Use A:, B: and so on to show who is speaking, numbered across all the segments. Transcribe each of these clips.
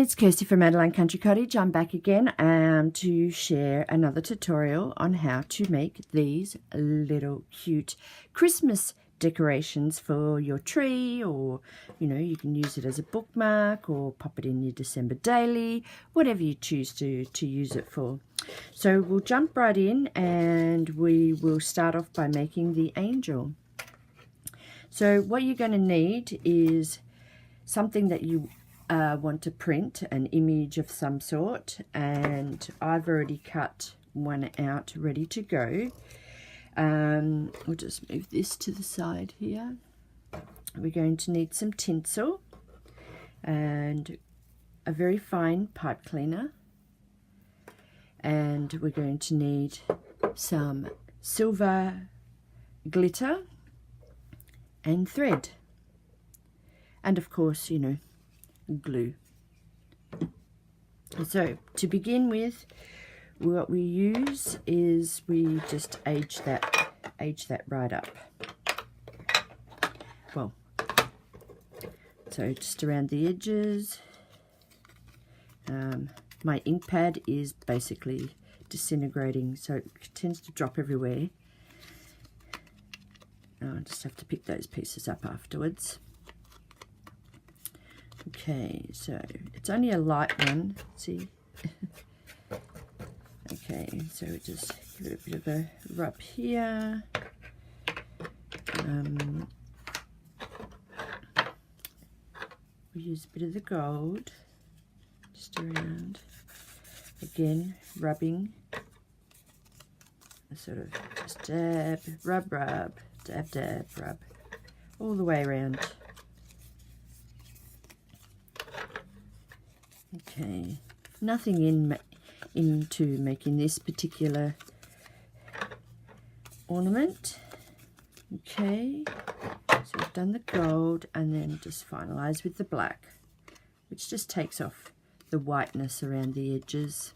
A: it's Kirstie from Adeline Country Cottage. I'm back again to share another tutorial on how to make these little cute Christmas decorations for your tree, or you can use it as a bookmark or pop it in your December daily, whatever you choose to use it for. So we'll jump right in and we will start off by making the angel. So what you're going to need is something that you want to print, an image of some sort, and I've already cut one out ready to go. We'll just move this to the side here. We're going to need some tinsel and a very fine pipe cleaner, and we're going to need some silver glitter and thread, and of course glue. So to begin with, what we use is we just age that right up. Well, so just around the edges. My ink pad is basically disintegrating, so it tends to drop everywhere. I just have to pick those pieces up afterwards. Okay, so it's only a light one, see? Okay, so we just give it a bit of a rub here. We use a bit of the gold just around. Again, rubbing. Sort of just dab, rub, rub, dab, dab, rub, all the way around. Okay, nothing into making this particular ornament. Okay, so we've done the gold and then just finalize with the black, which just takes off the whiteness around the edges.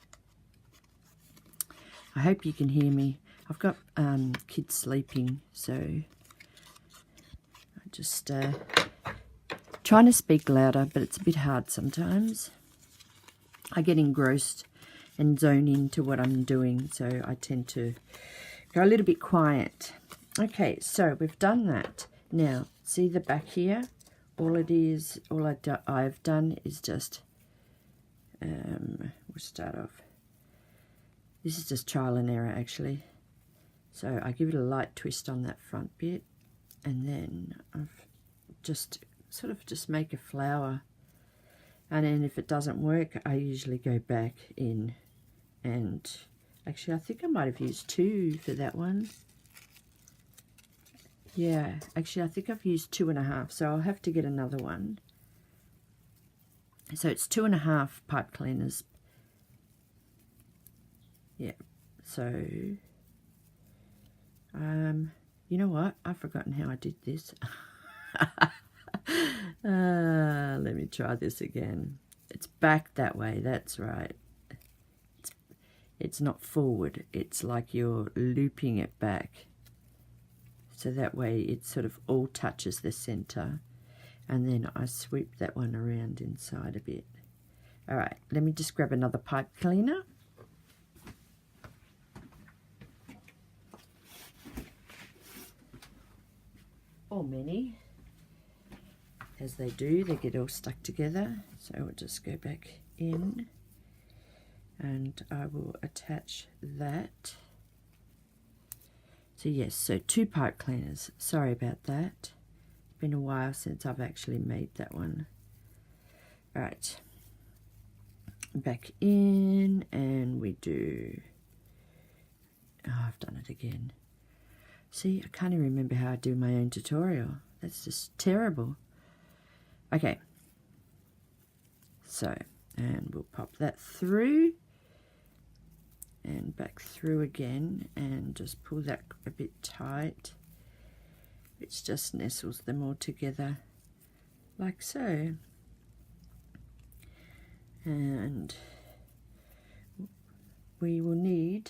A: I hope you can hear me. I've got kids sleeping, so I just trying to speak louder, but it's a bit hard sometimes. I get engrossed and zone into what I'm doing, so I tend to go a little bit quiet. Okay, so we've done that. Now, see the back here? All I've done is just, we'll start off. This is just trial and error, actually. So I give it a light twist on that front bit, and then I've just sort of just make a flower. And then if it doesn't work, I usually go back in, and actually I think I might have used 2 for that one. Yeah, actually I think I've used 2.5, so I'll have to get another one. So it's 2.5 pipe cleaners. Yeah, so you know what? I've forgotten how I did this. Let me try this again. It's back that way, that's right. It's not forward, it's like you're looping it back. So that way it sort of all touches the center. And then I sweep that one around inside a bit. All right, let me just grab another pipe cleaner. Or many. As they do, they get all stuck together. So we'll just go back in and I will attach that. So yes, so 2 pipe cleaners. Sorry about that. It's been a while since I've actually made that one. Right. Back in, and we do, oh, I've done it again. See, I can't even remember how I do my own tutorial. That's just terrible. Okay, so, and we'll pop that through and back through again, and just pull that a bit tight, which just nestles them all together like so. And we will need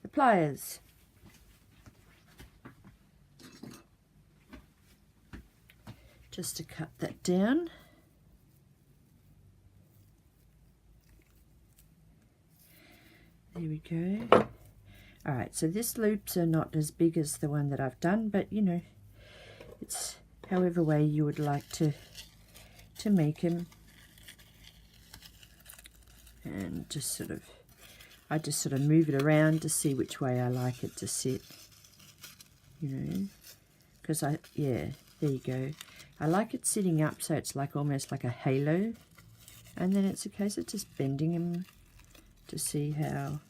A: the pliers. Just to cut that down. go. All right, so this loops are not as big as the one that I've done, but you know, it's however way you would like to make them. And just sort of, I just sort of move it around to see which way I like it to sit, you know, because yeah, there you go. I like it sitting up so it's like almost like a halo, and then it's a case of just bending them to see how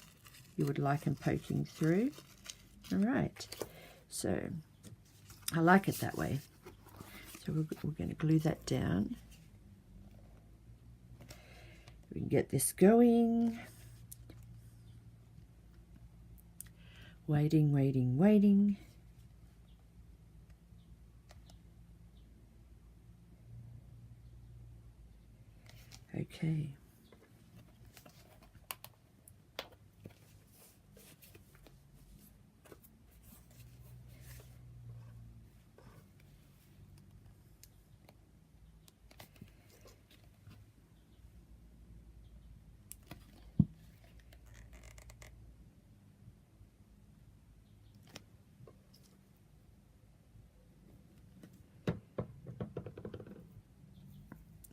A: you would like them poking through. All right, so I like it that way. So we're going to glue that down. We can get this going. Waiting, waiting, waiting. Okay.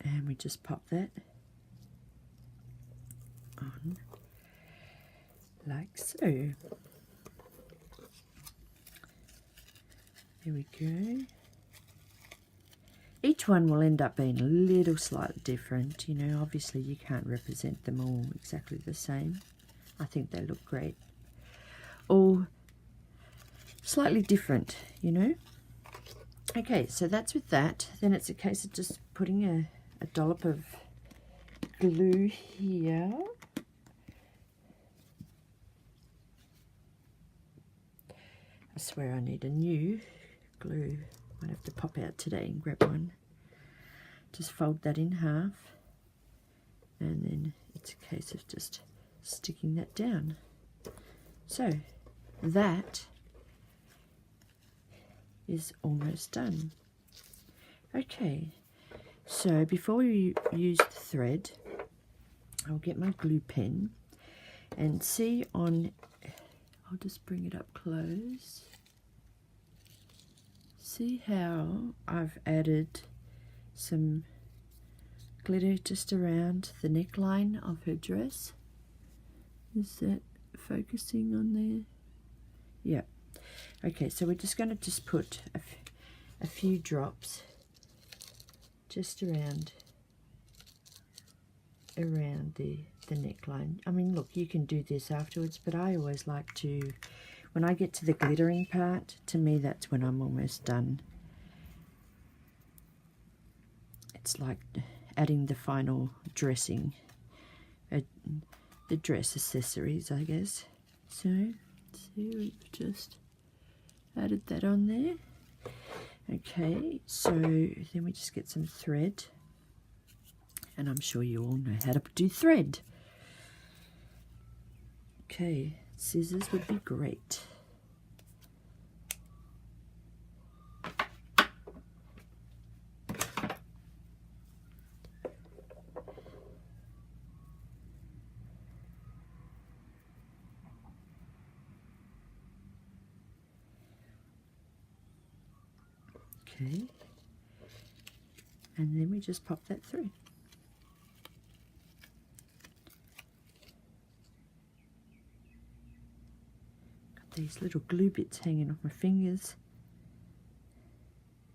A: And we just pop that on like so. There we go. Each one will end up being a little slightly different, you know, obviously you can't represent them all exactly the same. I think they look great. All slightly different, you know. Okay, so that's with that. Then it's a case of just putting a dollop of glue here. I swear I need a new glue. Might have to pop out today and grab one. Just fold that in half, and then it's a case of just sticking that down. So that is almost done. Okay, so before we use the thread, I'll get my glue pen and see on, I'll just bring it up close. See how I've added some glitter just around the neckline of her dress? Is that focusing on there? Yeah. Okay, so we're just going to just put a few drops just around the neckline. I mean, look, you can do this afterwards, but I always like to, when I get to the glittering part, to me that's when I'm almost done. It's like adding the final dressing, the dress accessories, I guess. So, see, we've just added that on there. Okay, so then we just get some thread, and I'm sure you all know how to do thread. Okay, scissors would be great. Okay, and then we just pop that through. Got these little glue bits hanging off my fingers,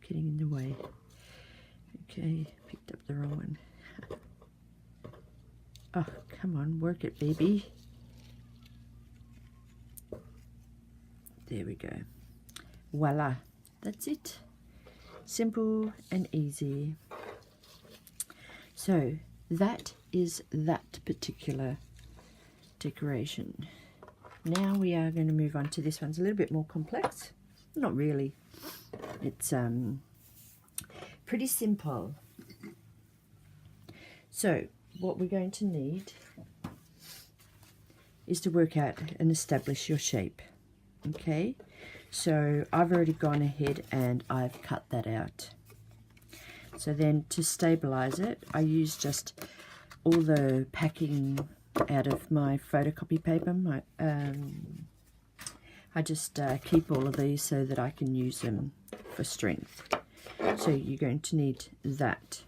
A: getting in the way. Okay, picked up the wrong one. Oh, come on, work it, baby. There we go. Voila, that's it. Simple and easy. So that is that particular decoration. Now we are going to move on to this one's a little bit more complex. Not really. It's pretty simple. So what we're going to need is to work out and establish your shape. Okay, so I've already gone ahead and I've cut that out. So then to stabilize it, I use just all the packing out of my photocopy paper. I just keep all of these so that I can use them for strength. So you're going to need that.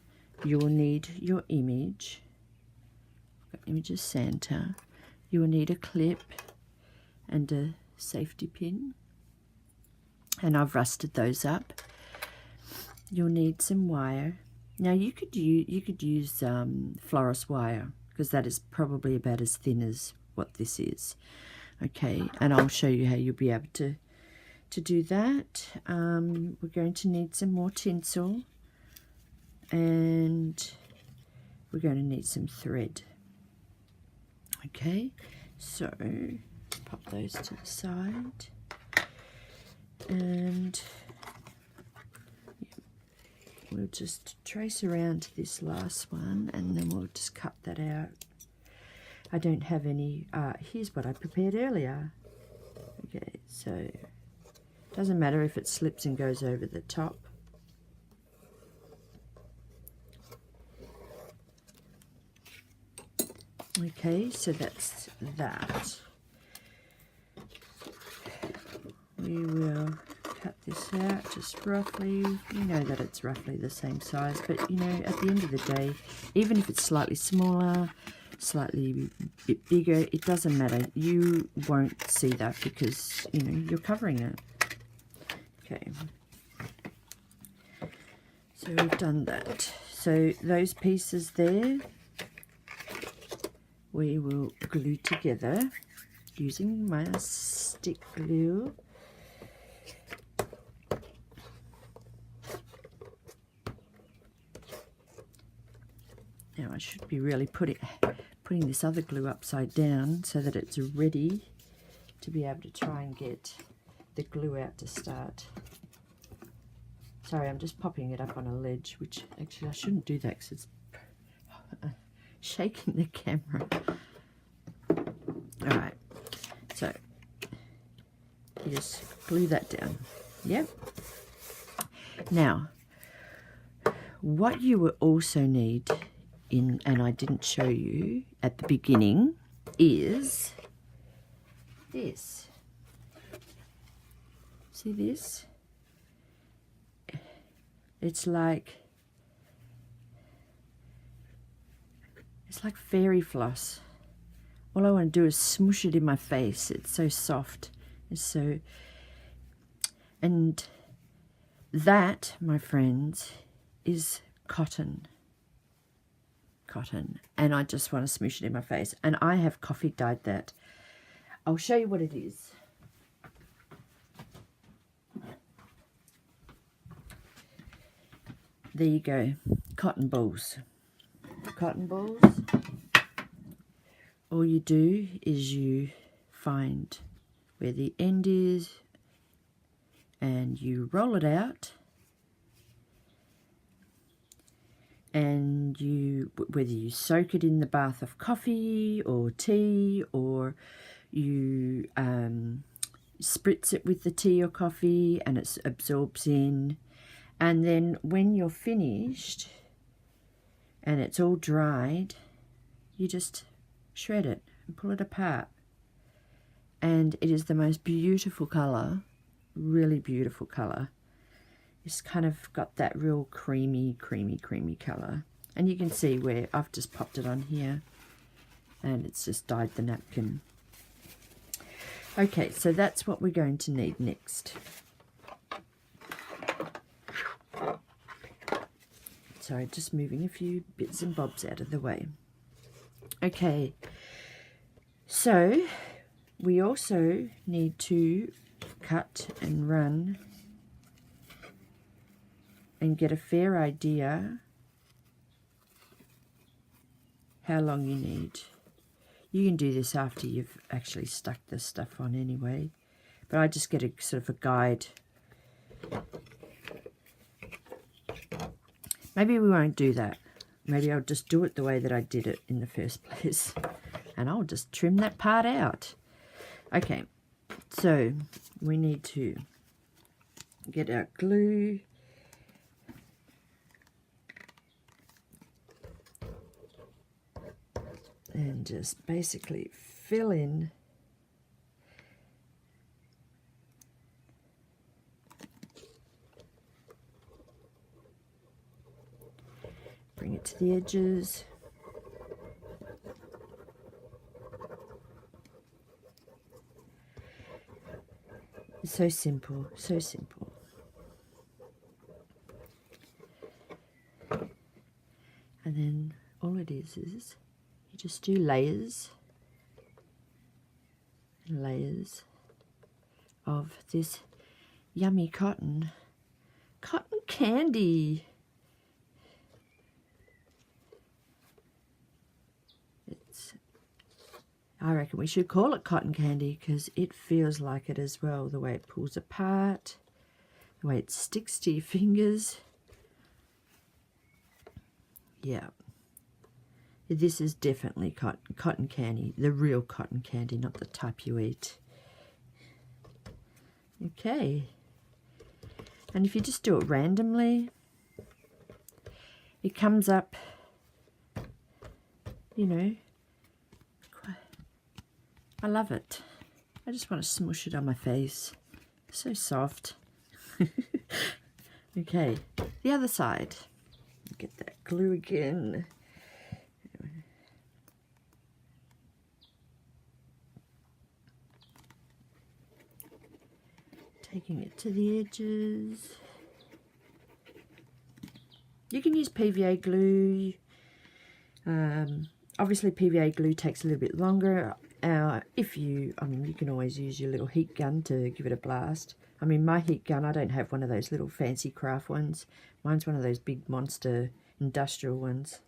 A: You will need your image. Image of Santa. You will need a clip and a safety pin. And I've rusted those up. You'll need some wire. Now you could use florist wire, because that is probably about as thin as what this is. Okay, and I'll show you how you'll be able to do that. We're going to need some more tinsel, and we're going to need some thread. Okay, so pop those to the side, and we'll just trace around to this last one, and then we'll just cut that out. I don't have any, here's what I prepared earlier. Okay, so it doesn't matter if it slips and goes over the top. Okay, so that's that. We will cut this out just roughly. You know that it's roughly the same size, but you know, at the end of the day, even if it's slightly smaller, slightly bit bigger, it doesn't matter. You won't see that because, you know, you're covering it. Okay. So we've done that. So those pieces there, we will glue together using my stick glue. Now I should be really putting this other glue upside down so that it's ready to be able to try and get the glue out to start. Sorry, I'm just popping it up on a ledge, which actually I shouldn't do that because it's shaking the camera. Alright, so you just glue that down. Yep. Now, what you will also need in, and I didn't show you at the beginning, is this. See this? It's like fairy floss. All I want to do is smush it in my face. It's so soft. It's so, and that, my friends, is cotton. And I just want to smoosh it in my face, and I have coffee dyed that. I'll show you what it is. There you go, cotton balls. All you do is you find where the end is and you roll it out, and you, whether you soak it in the bath of coffee or tea, or you spritz it with the tea or coffee and it absorbs in, and then when you're finished and it's all dried, you just shred it and pull it apart, and it is the most beautiful colour, really beautiful colour. It's kind of got that real creamy colour, and you can see where I've just popped it on here and it's just dyed the napkin. Okay, so that's what we're going to need next. Sorry, just moving a few bits and bobs out of the way. Okay, so we also need to cut and run and get a fair idea how long you need. You can do this after you've actually stuck this stuff on anyway, but I just get a sort of a guide. Maybe we won't do that. Maybe I'll just do it the way that I did it in the first place, and I'll just trim that part out. Okay, so we need to get our glue. And and just basically fill in bring it to the edges. It's so simple, so simple. And then all it is you just do layers and layers of this yummy cotton candy. I reckon we should call it cotton candy because it feels like it as well. The way it pulls apart, the way it sticks to your fingers. Yeah. This is definitely cotton candy. The real cotton candy, not the type you eat. Okay. And if you just do it randomly, it comes up, you know, I love it. I just want to smush it on my face. So soft. Okay, the other side. Get that glue again. Taking it to the edges. You can use PVA glue. Obviously PVA glue takes a little bit longer. You can always use your little heat gun to give it a blast. I mean, my heat gun, I don't have one of those little fancy craft ones. Mine's one of those big monster industrial ones.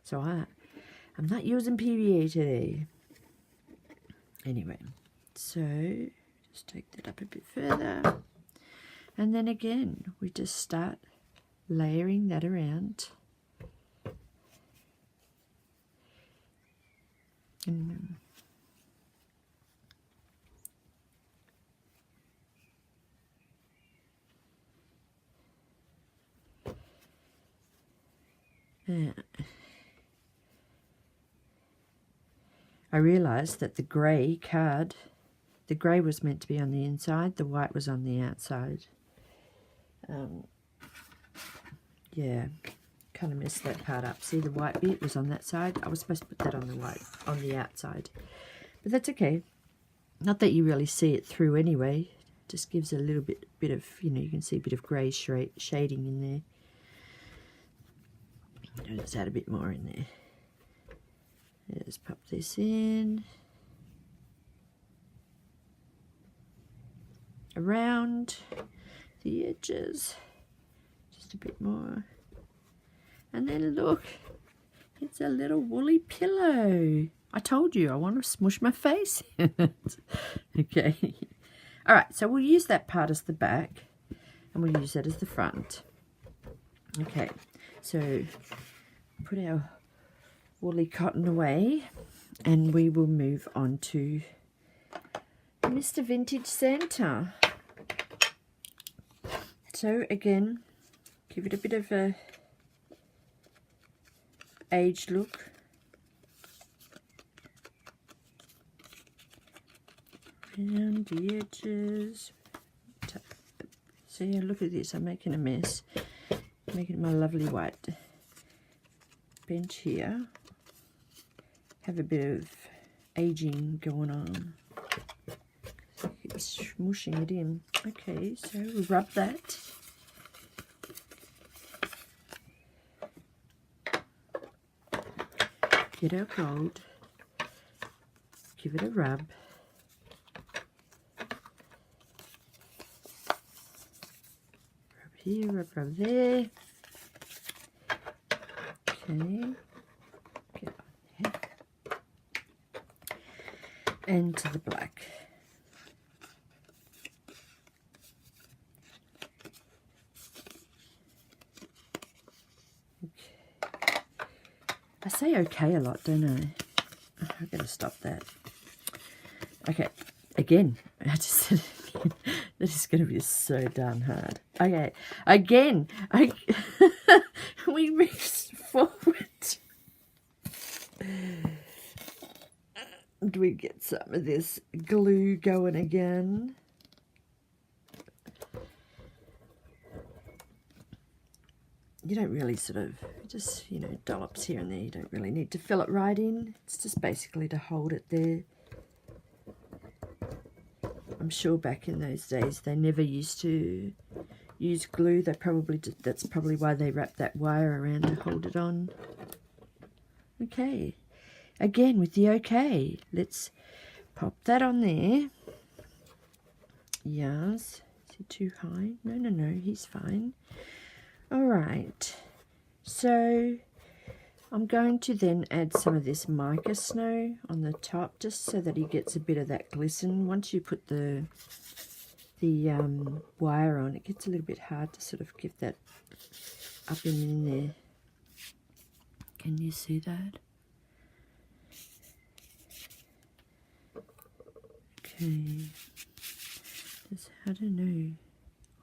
A: So I'm not using PVA today. Anyway, so just take that up a bit further. And then again, we just start layering that around. And I realised that the grey card, the grey was meant to be on the inside, the white was on the outside. Yeah, kind of messed that part up. See, the white bit was on that side. I was supposed to put that on the outside, but that's okay. Not that you really see it through anyway. It just gives a little bit of, you can see a bit of grey shading in there. Let's add a bit more in there. Let's pop this in. Around the edges. Just a bit more. And then look, it's a little woolly pillow. I told you I want to smush my face in it. Okay. All right, so we'll use that part as the back and we'll use that as the front. Okay, so put our woolly cotton away and we will move on to Mr. Vintage Santa. So again, give it a bit of a aged look. Around the edges. See, look at this, I'm making a mess. Making my lovely white bench here. Have a bit of aging going on. Keep smushing it in. Okay, so we'll rub that. Get our gold. Give it a rub. Rub here, rub there. Okay. Get on there. And to the black. I say okay a lot, don't I? I've got to stop that. Okay, again, I just said it again. This is going to be so darn hard. Okay, again, we move forward. Do we get some of this glue going again? You don't really sort of, just, you know, dollops here and there. You don't really need to fill it right in. It's just basically to hold it there. I'm sure back in those days they never used to use glue. They probably did, that's probably why they wrapped that wire around to hold it on. Okay, again with the okay, let's pop that on there. Yes, is he too high? No, he's fine. All right, so I'm going to then add some of this mica snow on the top, just so that he gets a bit of that glisten. Once you put the wire on, it gets a little bit hard to sort of give that up and in there. Can you see that? Okay. Just, I don't know.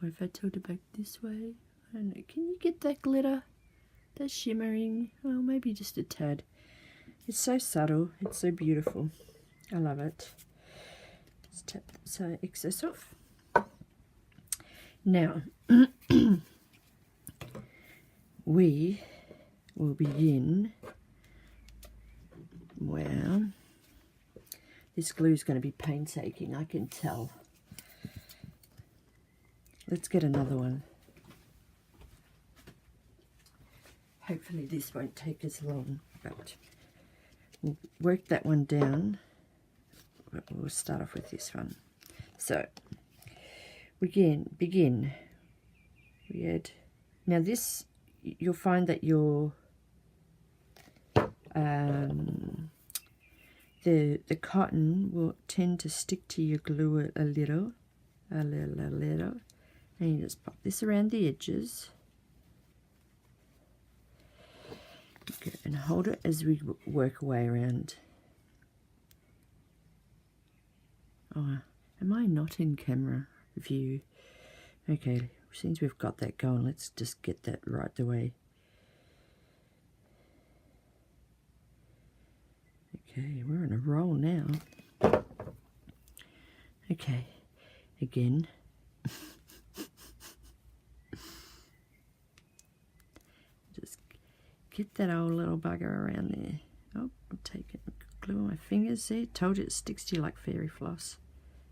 A: Or if I tilt it back this way, I don't know. Can you get that glitter? That shimmering? Well, maybe just a tad. It's so subtle. It's so beautiful. I love it. Just tap some excess off. Now, we will begin. Well, this glue is going to be painstaking, I can tell. Let's get another one. Hopefully this won't take as long, but we'll work that one down. But we'll start off with this one. So, begin. We add, now this, you'll find that your the cotton will tend to stick to your glue a little, and you just pop this around the edges. Okay, and hold it as we work our way around. Oh, am I not in camera view? Okay, since we've got that going, let's just get that right the way. Okay, we're on a roll now. Okay, again. Just get that old little bugger around there. Oh, I'm taking glue on my fingers. See, told you it sticks to you like fairy floss.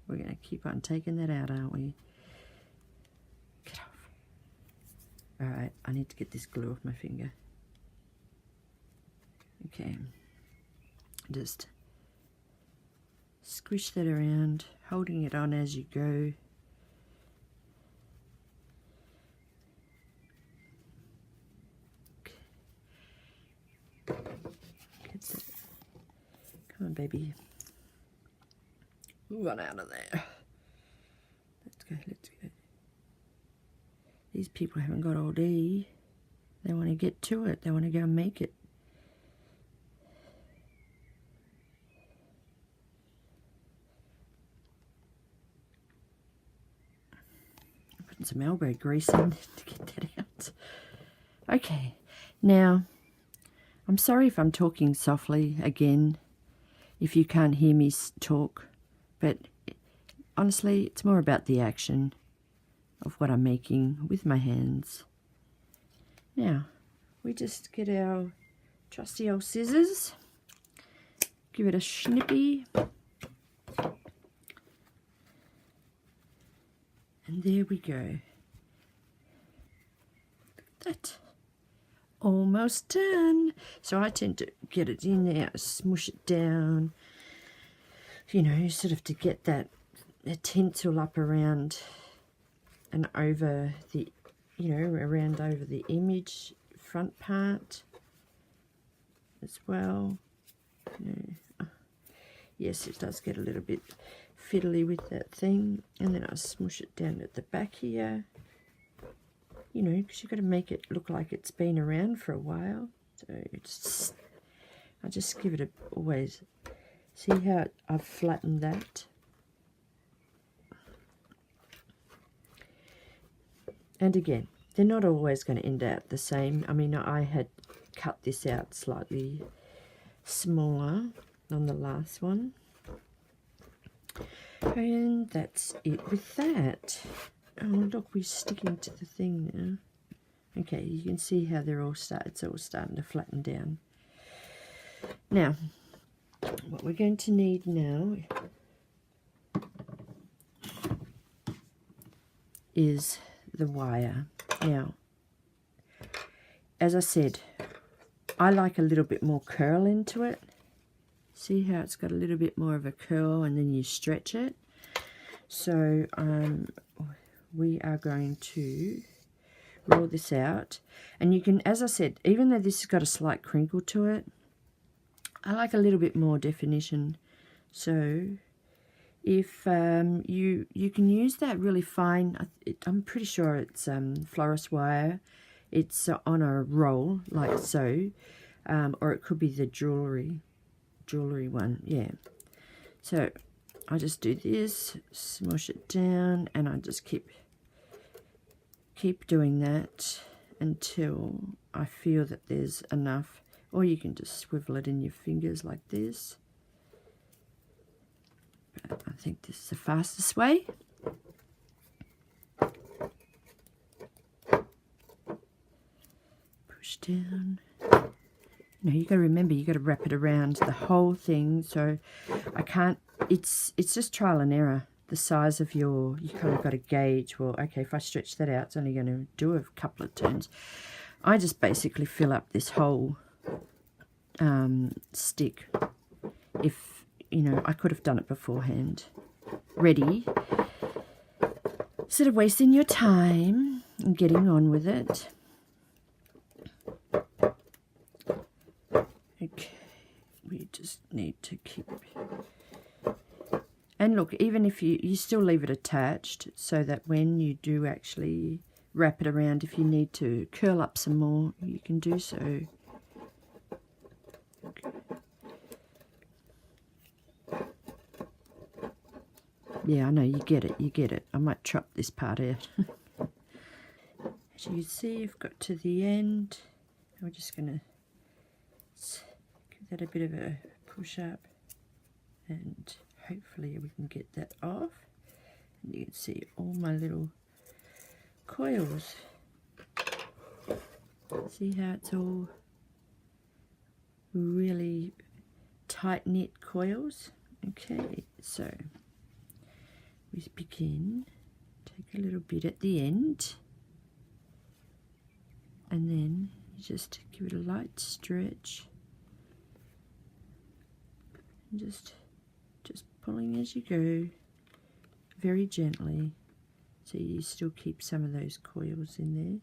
A: We're going to keep on taking that out, aren't we? Get off. Alright, I need to get this glue off my finger. Okay. Just squish that around, holding it on as you go. Get that. Come on, baby. Run out of there. Let's go. These people haven't got all day. They want to get to it. They want to go and make it. Putting some elbow grease in to get that out. Okay, now, I'm sorry if I'm talking softly again, if you can't hear me talk, but honestly, it's more about the action of what I'm making with my hands. Now, we just get our trusty old scissors, give it a snippy, and there we go. That. Almost done. So I tend to get it in there, smush it down, you know, sort of to get that tinsel up around and over the, you know, around over the image front part as well. Yes, it does get a little bit fiddly with that thing, and then I smush it down at the back here, you know, because you've got to make it look like it's been around for a while. So it's, I just give it a, always, see how I've flattened that? And again, they're not always going to end out the same. I mean, I had cut this out slightly smaller on the last one. And that's it with that. Oh look, we're sticking to the thing now. Okay, you can see how it's all starting to flatten down. Now, what we're going to need now is the wire. Now, as I said, I like a little bit more curl into it. See how it's got a little bit more of a curl and then you stretch it. So we are going to roll this out. And you can, as I said, even though this has got a slight crinkle to it, I like a little bit more definition. So if you can use that really fine, I'm pretty sure it's florist wire. It's on a roll like so, or it could be the jewelry one, yeah. So I just do this, smush it down, and I just keep doing that until I feel that there's enough. Or you can just swivel it in your fingers like this. But I think this is the fastest way. Push down. You know, you got to remember, you got to wrap it around the whole thing. So I can't. It's just trial and error. The size of you kind of got to gauge. Well, okay, if I stretch that out, it's only going to do a couple of turns. I just basically fill up this whole stick. If you know, I could have done it beforehand, ready, instead of wasting your time and getting on with it. Okay, we just need to keep, and look, even if you still leave it attached, so that when you do actually wrap it around, if you need to curl up some more, you can do so. Okay. Yeah, I know, you get it. I might chop this part out. As you can see, I've got to the end. We're just going to give that a bit of a push up, and hopefully we can get that off. And you can see all my little coils. See how it's all really tight knit coils? Okay, so we begin, take a little bit at the end, and then you just give it a light stretch, and just pulling as you go, very gently, so you still keep some of those coils in there.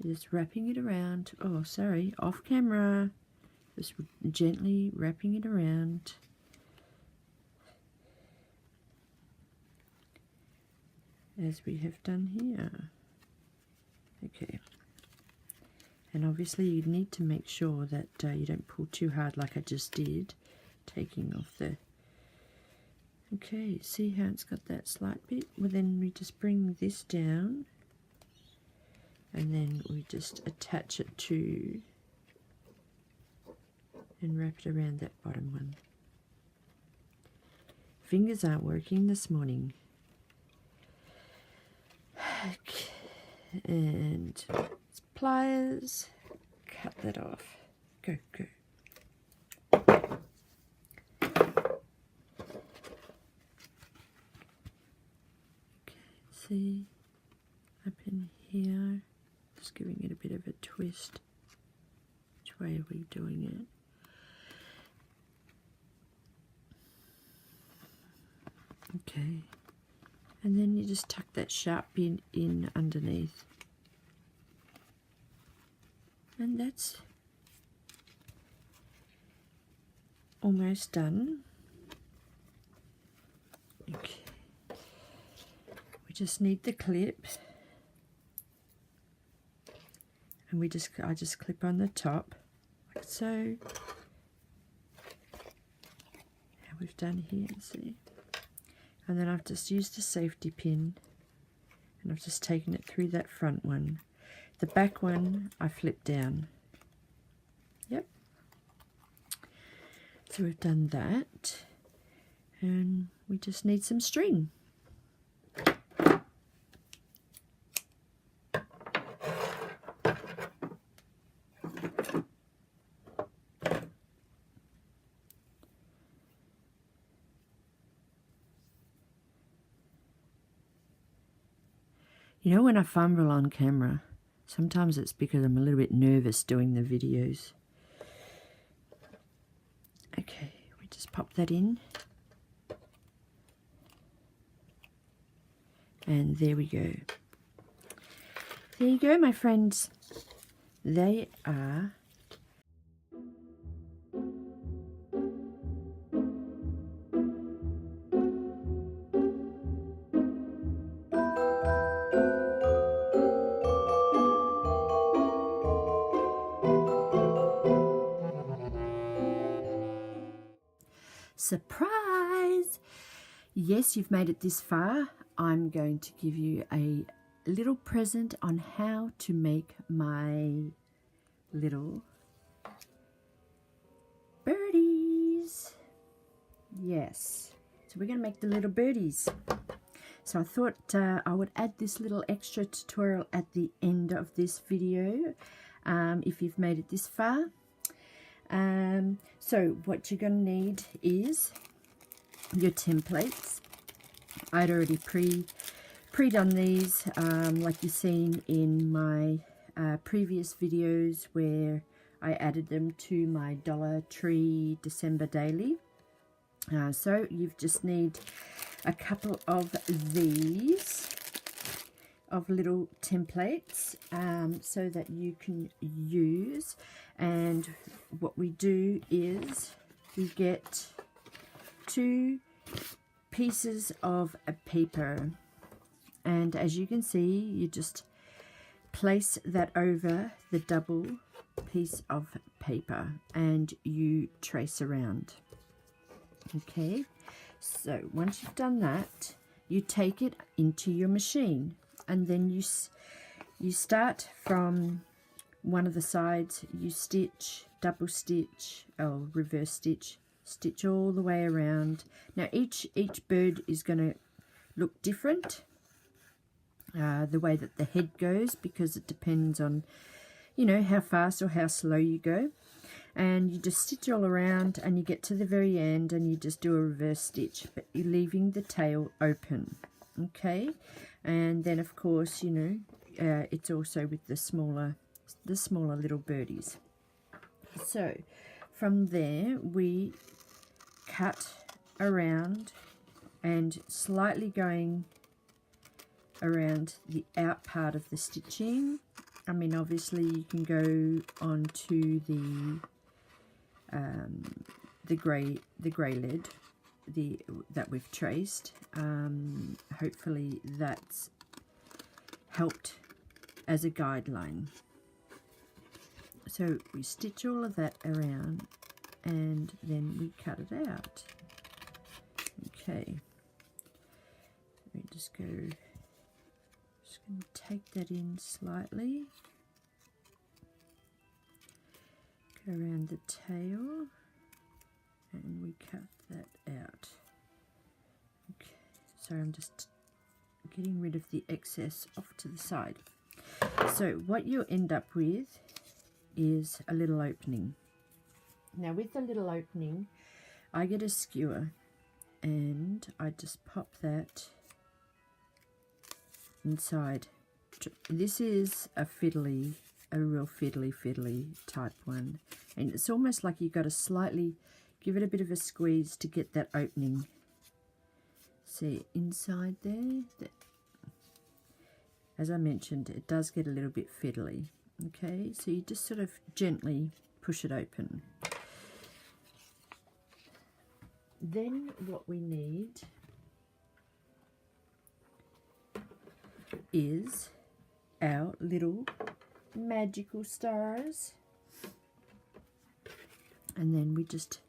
A: Just wrapping it around. Oh, sorry, off camera. Just gently wrapping it around. As we have done here. Okay. And obviously you need to make sure that you don't pull too hard like I just did. Taking off the... Okay, see how it's got that slight bit? Well, then we just bring this down. And then we just attach it to and wrap it around that bottom one. Fingers aren't working this morning. Okay. And pliers, cut that off. Go, go. Okay, see, up in here. Just giving it a bit of a twist. Which way are we doing it? Okay. And then you just tuck that sharp pin in underneath. And that's almost done. Okay. We just need the clip. And I just clip on the top, like so. How we've done here, see? And then I've just used a safety pin And I've just taken it through that front one. The back one I flip down. Yep. So we've done that. And we just need some string. You know, when I fumble on camera, sometimes it's because I'm a little bit nervous doing the videos. Okay, we just pop that in. And there we go. There you go, my friends. They are surprise! Yes, you've made it this far. I'm going to give you a little present on how to make my little birdies. Yes, so we're going to make the little birdies. So I thought I would add this little extra tutorial at the end of this video if you've made it this far. So what you're going to need is your templates. I'd already pre-done these like you've seen in my previous videos where I added them to my Dollar Tree December Daily. So you just need a couple of these little templates so that you can use. And what we do is we get 2 pieces of a paper, and as you can see, you just place that over the double piece of paper and you trace around. Okay, so once you've done that, you take it into your machine, and then you start from one of the sides, you stitch, double stitch, or reverse stitch, stitch all the way around. Now each bird is going to look different, the way that the head goes, because it depends on, you know, how fast or how slow you go. And you just stitch all around and you get to the very end and you just do a reverse stitch, but you're leaving the tail open. Okay, and then of course, you know, it's also with the smaller little birdies. So from there we cut around and slightly going around the out part of the stitching. I mean, obviously you can go on to the grey lead that we've traced. Hopefully that's helped as a guideline. So we stitch all of that around and then we cut it out. Okay, we just going to take that in slightly, go around the tail and we cut that out. Okay, so I'm just getting rid of the excess off to the side. So what you'll end up with is a little opening. Now with the little opening, I get a skewer and I just pop that inside. This is a real fiddly type one, and it's almost like you've got to slightly give it a bit of a squeeze to get that opening. See inside there, as I mentioned, it does get a little bit fiddly. Okay, so you just sort of gently push it open. Then what we need is our little magical stars, and then we just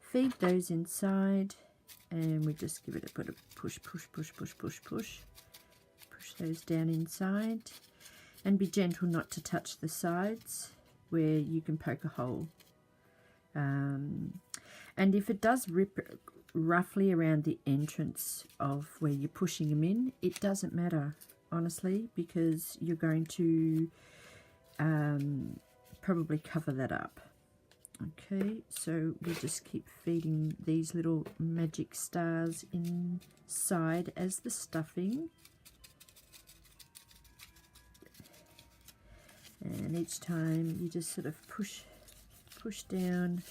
A: feed those inside and we just give it a bit of push those down inside, and be gentle not to touch the sides where you can poke a hole. And if it does rip roughly around the entrance of where you're pushing them in, it doesn't matter, honestly, because you're going to probably cover that up. Okay, so we just keep feeding these little magic stars inside as the stuffing. And each time you just sort of push down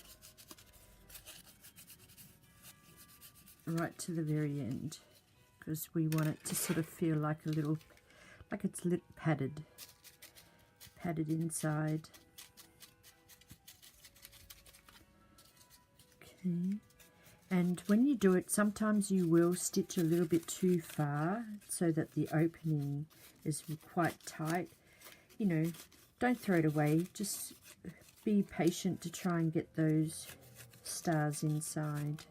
A: right to the very end, because we want it to sort of feel like a little, like it's padded inside. Okay, and when you do it, sometimes you will stitch a little bit too far so that the opening is quite tight. You know, don't throw it away, just be patient to try and get those stars inside.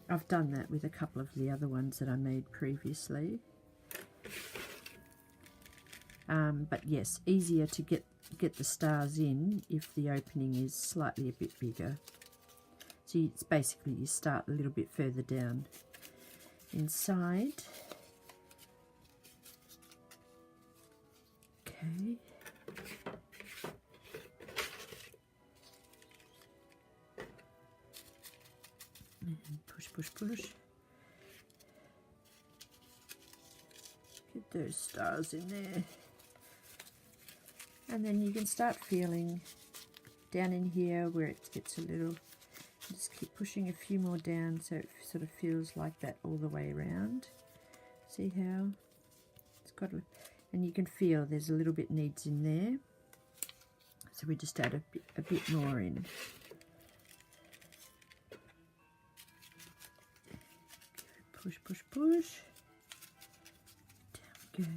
A: I've done that with a couple of the other ones that I made previously. But yes, easier to get the stars in if the opening is slightly a bit bigger. So it's basically, you start a little bit further down inside. Okay. And push. Get those stars in there. And then you can start feeling down in here where it gets a little, just keep pushing a few more down so it sort of feels like that all the way around. See how it's got a, and you can feel there's a little bit needs in there. So we just add a bit more in. Push. Down we go.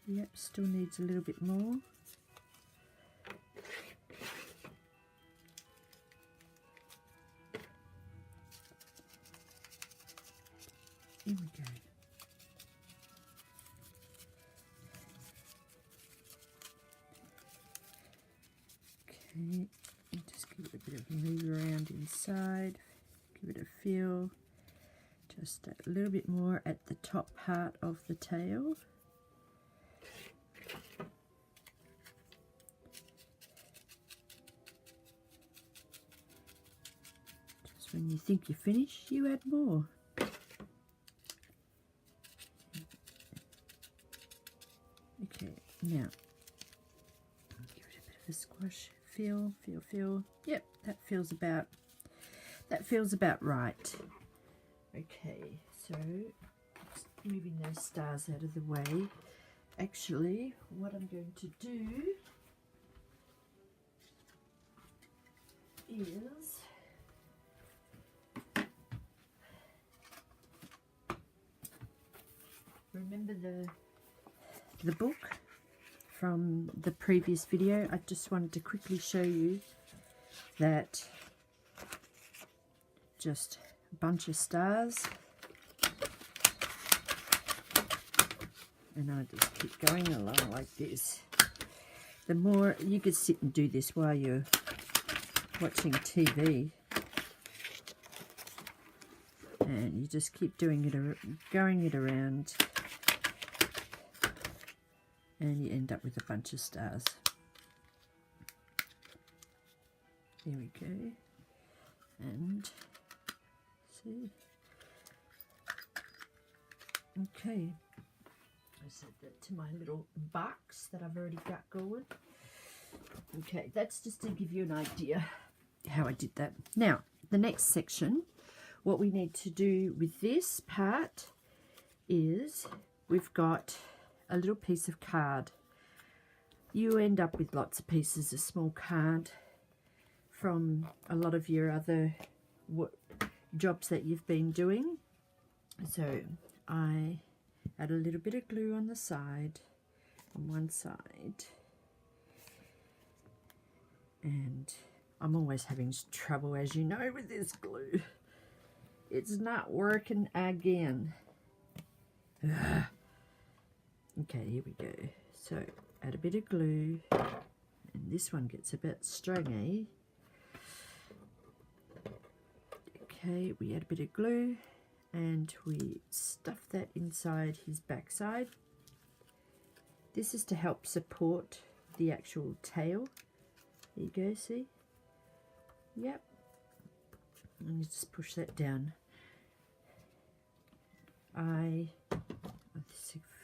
A: Yep, still needs a little bit more. Here we go. Okay, just give it a bit of a move around inside. Give it a feel. Just a little bit more at the top part of the tail. Just when you think you're finished, you add more. Okay, now give it a bit of a squash. Feel. Yep, that feels about right. Okay, so just moving those stars out of the way. Actually, what I'm going to do is remember the book from the previous video. I just wanted to quickly show you that just a bunch of stars, and I just keep going along like this. The more you could sit and do this while you're watching TV, and you just keep doing it, going it around, and you end up with a bunch of stars. There we go. And see. Okay. I set that to my little box that I've already got going. Okay, that's just to give you an idea how I did that. Now, the next section, what we need to do with this part is we've got a little piece of card. You end up with lots of pieces of small card from a lot of your other jobs that you've been doing. So I add a little bit of glue on the side, on one side, and I'm always having trouble, as you know, with this glue. it's not working again. Ugh. Okay, here we go. So add a bit of glue, and this one gets a bit stringy. Okay, we add a bit of glue and we stuff that inside his backside. This is to help support the actual tail. There you go, see? Yep. And you just push that down. I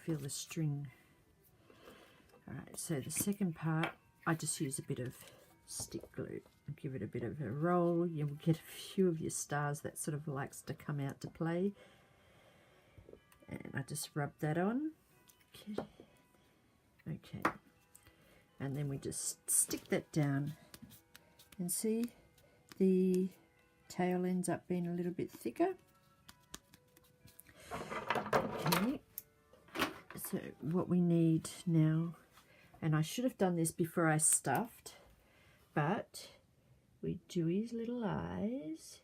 A: feel the string. Alright, so the second part, I just use a bit of stick glue. Give it a bit of a roll. You'll get a few of your stars that sort of likes to come out to play. And I just rub that on. Okay. And then we just stick that down. And see, the tail ends up being a little bit thicker. Okay. So what we need now, and I should have done this before I stuffed, but we do his little eyes.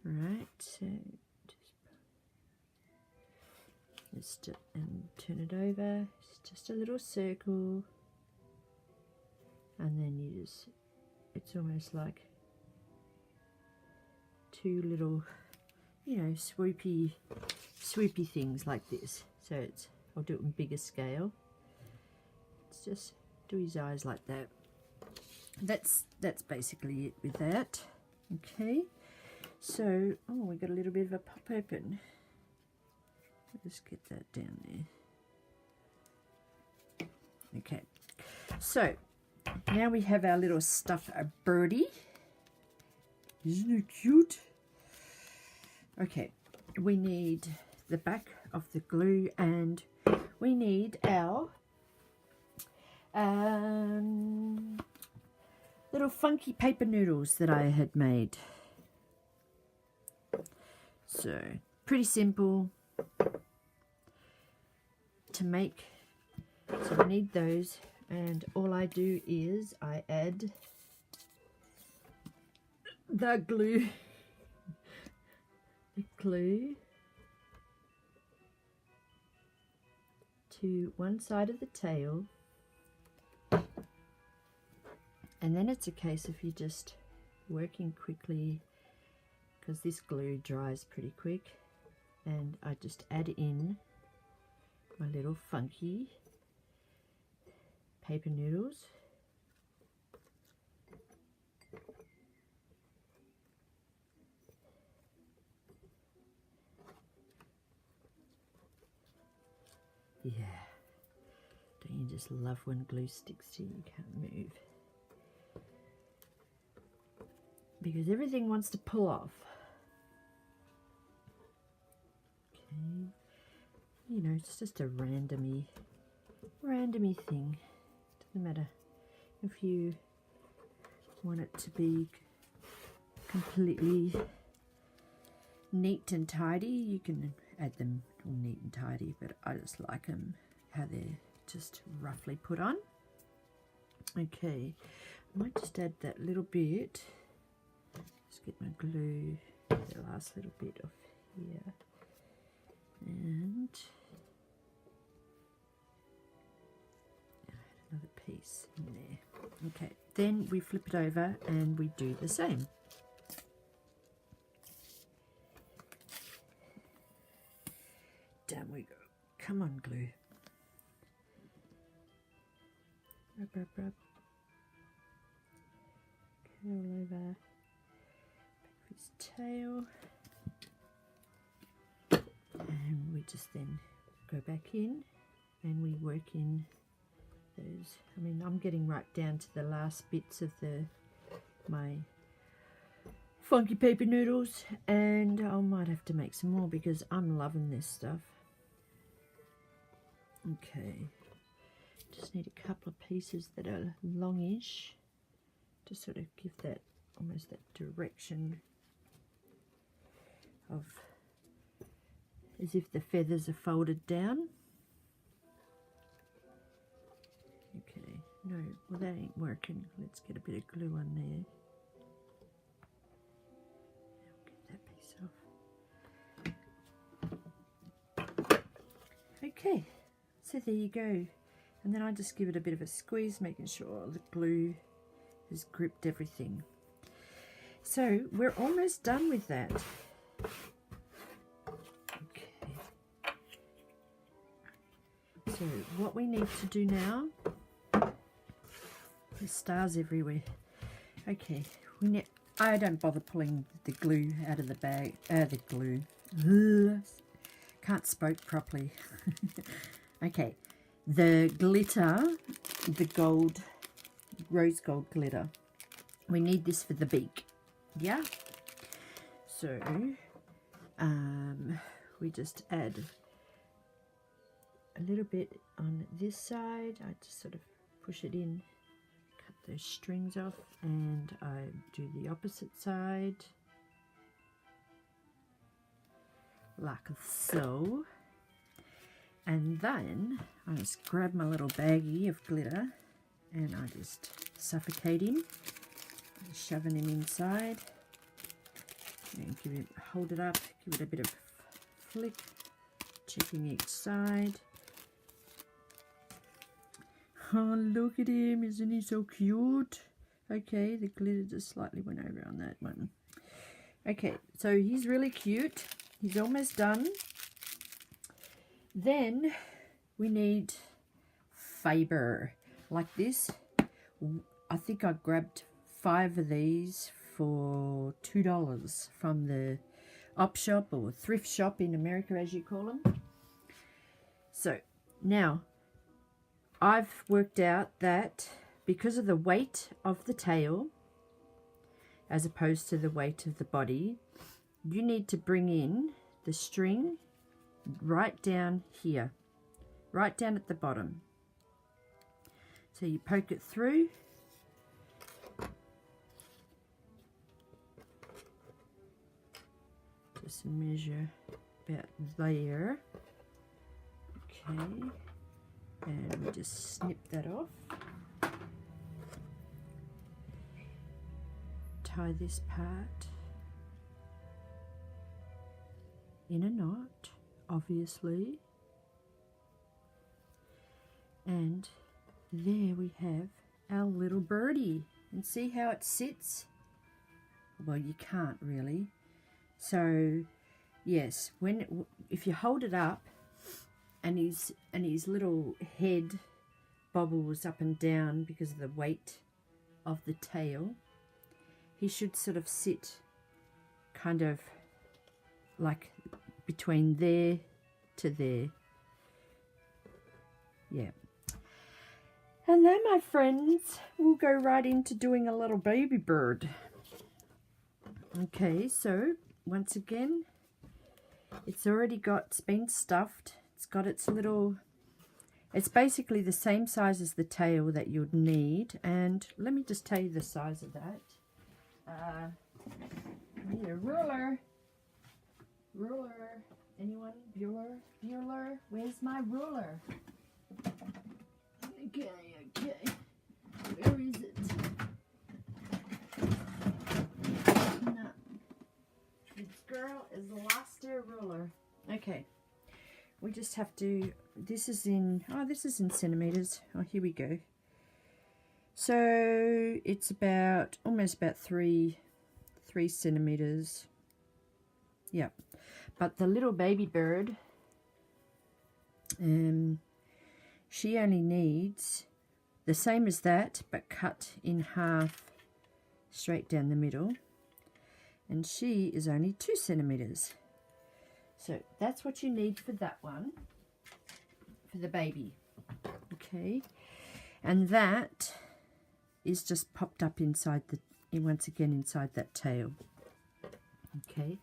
A: Right, so just and turn it over. It's just a little circle, and then you just, it's almost like two little, you know, swoopy things like this. So it's, I'll do it in bigger scale. It's just do his eyes like that. That's basically it with that. Okay, so we got a little bit of a pop open. Just get that down there. Okay, so now we have our little stuffed birdie. Isn't it cute? Okay, we need the back of the glue, and we need our little funky paper noodles that I had made. So pretty simple to make. So we need those, and all I do is I add the glue to one side of the tail, and then it's a case of you just working quickly, because this glue dries pretty quick, and I just add in my little funky paper noodles. Yeah, don't you just love when glue sticks to you, you can't move? Because everything wants to pull off. Okay, you know, it's just a randomy thing. Doesn't matter if you want it to be completely neat and tidy, you can add them all neat and tidy, but I just like them how they're just roughly put on. Okay, I might just add that little bit. Just get my glue, the last little bit off here, and add another piece in there. Okay, then we flip it over and we do the same. Down we go. Come on, glue. Rub, rub, rub. Curl over. Back of his tail. And we just then go back in and we work in those. I mean, I'm getting right down to the last bits of my funky paper noodles, and I might have to make some more because I'm loving this stuff. Okay, just need a couple of pieces that are longish to sort of give that, almost that direction of as if the feathers are folded down. Okay, no, well that ain't working. Let's get a bit of glue on there. Okay, so there you go. And then I just give it a bit of a squeeze, making sure the glue has gripped everything. So we're almost done with that. Okay. So what we need to do now, there's stars everywhere. Okay, I don't bother pulling the glue out of the bag, the glue. Ugh. Can't spoke properly. Okay, the glitter, the gold, rose gold glitter. We need this for the beak. Yeah. So, we just add a little bit on this side. I just sort of push it in, cut those strings off, and I do the opposite side. Like so. And then I just grab my little baggie of glitter and I just suffocate him, shoving him inside, and hold it up, give it a bit of flick, checking each side. Oh, look at him, isn't he so cute? Okay, the glitter just slightly went over on that one. Okay, so he's really cute. He's almost done. Then we need fibre like this. I think I grabbed 5 of these for $2 from the op shop or thrift shop in America, as you call them. So now I've worked out that because of the weight of the tail as opposed to the weight of the body, you need to bring in the string right down here, right down at the bottom. So you poke it through, just measure about there. Okay, and we just snip that off. Tie this part in a knot, obviously, and there we have our little birdie. And see how it sits? Well, you can't really. So yes, if you hold it up and his little head bobbles up and down because of the weight of the tail, he should sort of sit kind of like between there to there. Yeah. And then, my friends, we'll go right into doing a little baby bird. Okay, so once again, it's been stuffed. It's got its little, it's basically the same size as the tail that you'd need. And let me just tell you the size of that. I need a ruler. Ruler. Anyone? Bueller? Where's my ruler? Okay. Where is it? No. This girl is lost her ruler. Okay. We just have to, this is in centimeters. Oh, here we go. So it's almost about 3 centimeters. Yep. But the little baby bird, she only needs the same as that, but cut in half straight down the middle. And she is only 2 centimeters. So that's what you need for that one, for the baby. Okay. And that is just popped up inside once again inside that tail. Okay.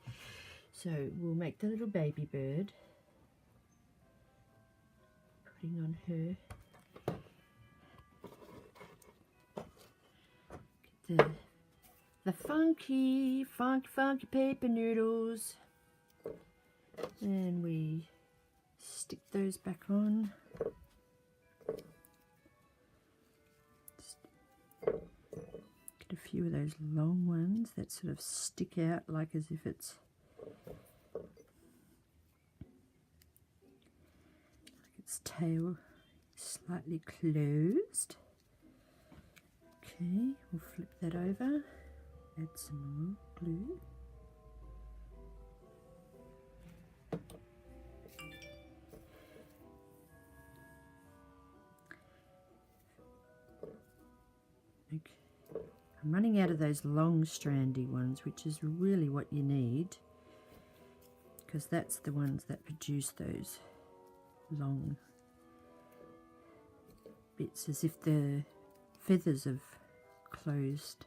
A: So we'll make the little baby bird, putting on her, get the funky paper noodles, and we stick those back on. Just get a few of those long ones that sort of stick out like as if it's tail slightly closed. Okay, we'll flip that over, add some more glue. Okay, I'm running out of those long strandy ones, which is really what you need, because that's the ones that produce those long bits, as if the feathers have closed.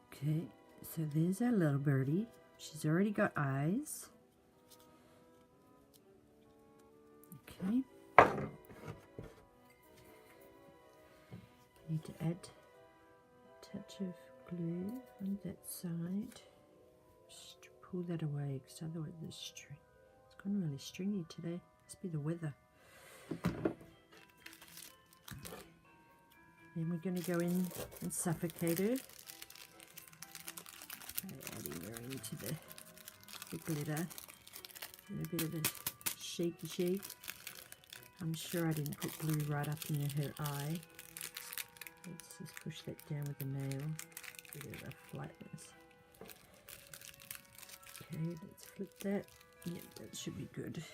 A: Okay, so there's our little birdie. She's already got eyes. Okay. Need to add a touch of glue on that side. Just pull that away, because otherwise the string, it's gone really stringy today. Must be the weather. Then we're going to go in and suffocate her by adding her into the glitter and a bit of a shaky shake. I'm sure I didn't put glue right up in her eye. Let's just push that down with a nail. Bit of a flatness. Okay, let's flip that. Yep, that should be good.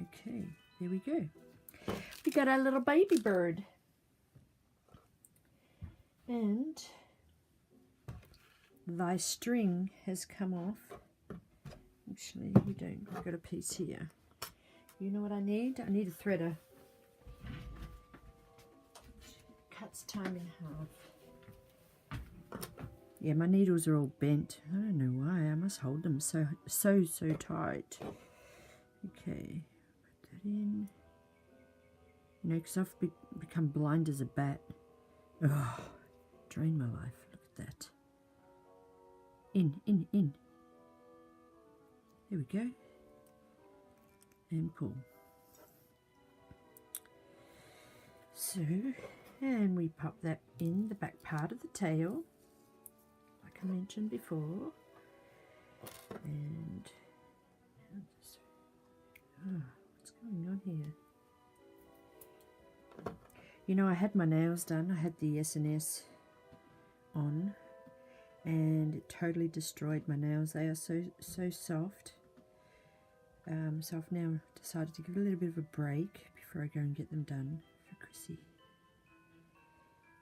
A: Okay, there we go. We got our little baby bird. And thy string has come off. Actually, we don't. We've got a piece here. You know what I need? I need a threader. Cuts time in half. Yeah, my needles are all bent. I don't know why. I must hold them so tight. Okay, put that in. You know, because I've become blind as a bat. Oh, drain my life. Look at that. In. There we go. And pull. So, and we pop that in the back part of the tail, like I mentioned before. And what's going on here? You know, I had my nails done. I had the S&S on, and it totally destroyed my nails. They are so soft. So I've now decided to give it a little bit of a break before I go and get them done for Chrissy.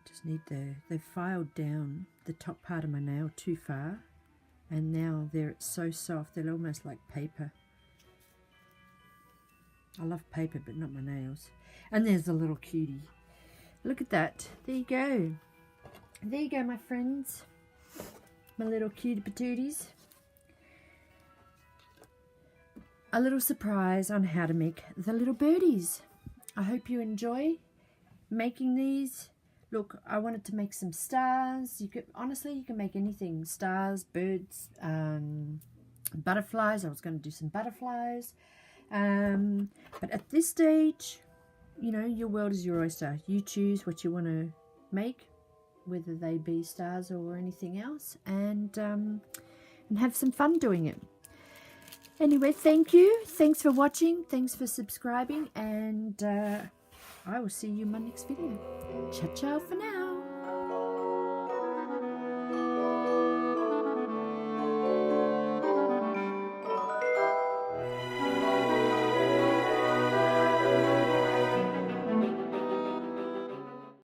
A: Just need they've filed down the top part of my nail too far, and now they're so soft they're almost like paper. I love paper, but not my nails. And there's the little cutie. Look at that. There you go. There you go, my friends. My little cutie patooties. A little surprise on how to make the little birdies. I hope you enjoy making these. Look, I wanted to make some stars. Honestly, you can make anything. Stars, birds, butterflies. I was going to do some butterflies. But at this stage, you know, your world is your oyster. You choose what you want to make, whether they be stars or anything else, and have some fun doing it. Anyway, thank you. Thanks for watching. Thanks for subscribing. And I will see you in my next video. Ciao, ciao for now.